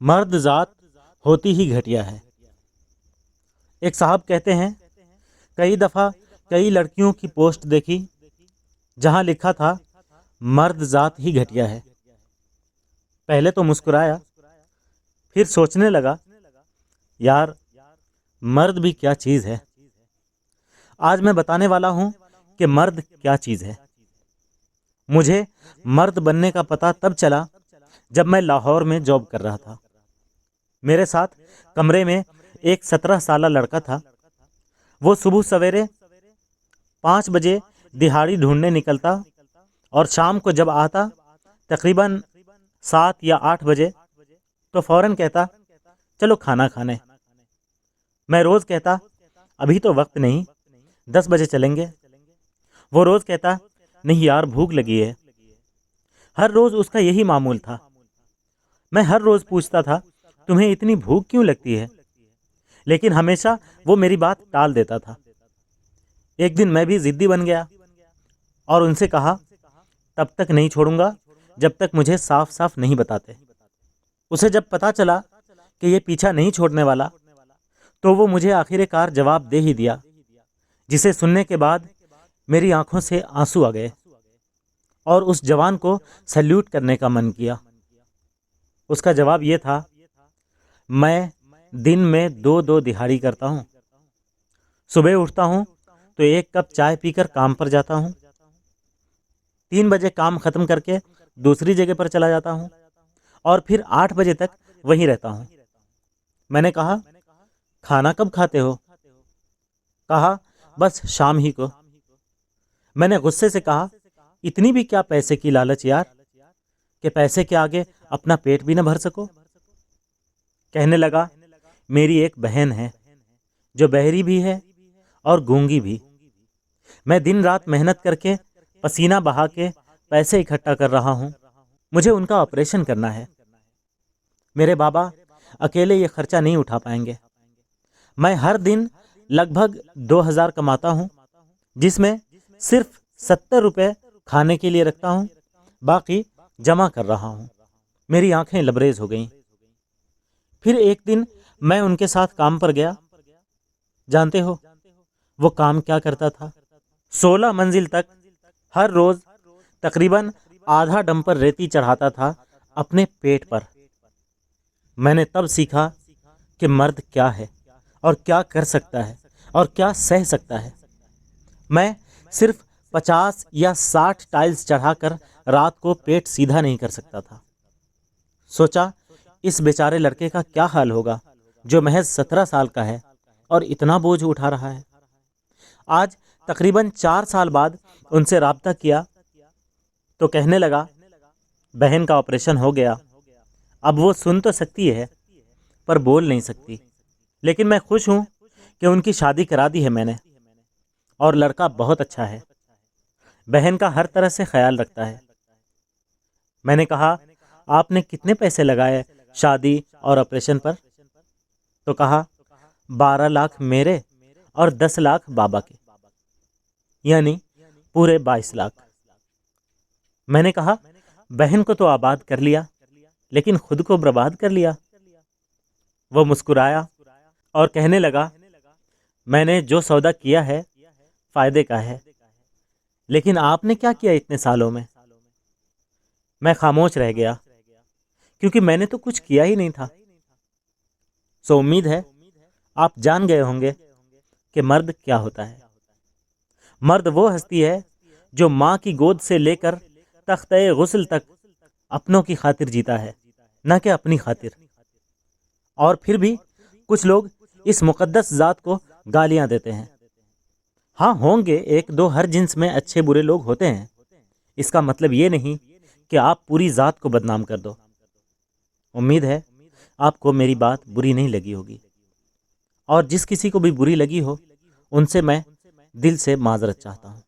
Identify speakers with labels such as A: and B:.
A: مرد ذات ہوتی ہی گھٹیا ہے۔ ایک صاحب کہتے ہیں کئی دفعہ کئی لڑکیوں کی پوسٹ دیکھی جہاں لکھا تھا مرد ذات ہی گھٹیا ہے۔ پہلے تو مسکرایا، پھر سوچنے لگا یار مرد بھی کیا چیز ہے۔ آج میں بتانے والا ہوں کہ مرد کیا چیز ہے۔ مجھے مرد بننے کا پتہ تب چلا جب میں لاہور میں جاب کر رہا تھا۔ میرے ساتھ کمرے میں ایک 17 سالہ لڑکا تھا۔ وہ صبح سویرے 5 بجے دہاڑی ڈھونڈنے نکلتا اور شام کو جب آتا تقریباً 7 یا 8 بجے تو فوراً کہتا چلو کھانا کھانے۔ میں روز کہتا ابھی تو وقت نہیں، 10 بجے چلیں گے۔ وہ روز کہتا نہیں یار بھوک لگی ہے۔ ہر روز اس کا یہی معمول تھا۔ میں ہر روز پوچھتا تھا تمہیں اتنی بھوک کیوں لگتی ہے، لیکن ہمیشہ وہ میری بات ٹال دیتا تھا۔ ایک دن میں بھی ضدی بن گیا اور ان سے کہا تب تک نہیں چھوڑوں گا جب تک مجھے صاف صاف نہیں بتاتے۔ اسے جب پتا چلا کہ یہ پیچھا نہیں چھوڑنے والا تو وہ مجھے آخر کار جواب دے ہی دیا، جسے سننے کے بعد میری آنکھوں سے آنسو آ گئے اور اس جوان کو سیلیوٹ کرنے کا من کیا۔ اس کا جواب یہ تھا میں دن میں 2 دہاڑی کرتا ہوں۔ صبح اٹھتا ہوں تو 1 کپ چائے پی کر کام پر جاتا ہوں، 3 بجے کام ختم کر کے دوسری جگہ پر چلا جاتا ہوں اور پھر 8 بجے تک وہیں رہتا ہوں۔ میں نے کہا کھانا کب کھاتے ہو؟ کہا بس شام ہی کو۔ میں نے غصے سے کہا اتنی بھی کیا پیسے کی لالچ یار کہ پیسے کے آگے اپنا پیٹ بھی نہ بھر سکو؟ کہنے لگا میری ایک بہن ہے جو بہری بھی ہے اور گونگی بھی۔ میں دن رات محنت کر کے پسینہ بہا کے پیسے اکٹھا کر رہا ہوں، مجھے ان کا آپریشن کرنا ہے۔ میرے بابا اکیلے یہ خرچہ نہیں اٹھا پائیں گے۔ میں ہر دن لگ بھگ 2000 کماتا ہوں، جس میں صرف 70 روپے کھانے کے لیے رکھتا ہوں، باقی جمع کر رہا ہوں۔ میری آنکھیں لبریز ہو گئیں۔ پھر ایک دن میں ان کے ساتھ کام پر گیا۔ جانتے ہو وہ کام کیا کرتا تھا؟ 16 منزل تک ہر روز تقریباً آدھا ڈمپر ریتی چڑھاتا تھا اپنے پیٹ پر۔ میں نے تب سیکھا کہ مرد کیا ہے اور کیا کر سکتا ہے اور کیا سہ سکتا ہے۔ میں صرف 50 یا 60 ٹائلز چڑھا کر رات کو پیٹ سیدھا نہیں کر سکتا تھا۔ سوچا اس بیچارے لڑکے کا کیا حال ہوگا جو محض 17 سال کا ہے اور اتنا بوجھ اٹھا رہا ہے۔ آج تقریباً 4 سال بعد ان سے رابطہ کیا تو کہنے لگا بہن کا آپریشن ہو گیا، اب وہ سن تو سکتی ہے پر بول نہیں سکتی، لیکن میں خوش ہوں کہ ان کی شادی کرا دی ہے میں نے، اور لڑکا بہت اچھا ہے، بہن کا ہر طرح سے خیال رکھتا ہے۔ میں نے کہا آپ نے کتنے پیسے لگائے شادی اور آپریشن پر؟ تو کہا 12 لاکھ میرے اور 10 لاکھ بابا کے، یعنی پورے 22 لاکھ۔ میں نے کہا بہن کو تو آباد کر لیا لیکن خود کو برباد کر لیا۔ وہ مسکرایا اور کہنے لگا میں نے جو سودا کیا ہے فائدے کا ہے، لیکن آپ نے کیا کیا اتنے سالوں میں؟ میں خاموش رہ گیا کیونکہ میں نے تو کچھ کیا ہی نہیں تھا۔ سو امید ہے آپ جان گئے ہوں گے کہ مرد کیا ہوتا ہے۔ مرد وہ ہستی ہے جو ماں کی گود سے لے کر تختہ غسل تک اپنوں کی خاطر جیتا ہے، نہ کہ اپنی خاطر۔ اور پھر بھی کچھ لوگ اس مقدس ذات کو گالیاں دیتے ہیں۔ ہاں ہوں گے 1-2 ہر جنس میں اچھے برے لوگ ہوتے ہیں، اس کا مطلب یہ نہیں کہ آپ پوری ذات کو بدنام کر دو۔ امید ہے آپ کو میری بات بری نہیں لگی ہوگی، اور جس کسی کو بھی بری لگی ہو ان سے میں دل سے معذرت چاہتا ہوں۔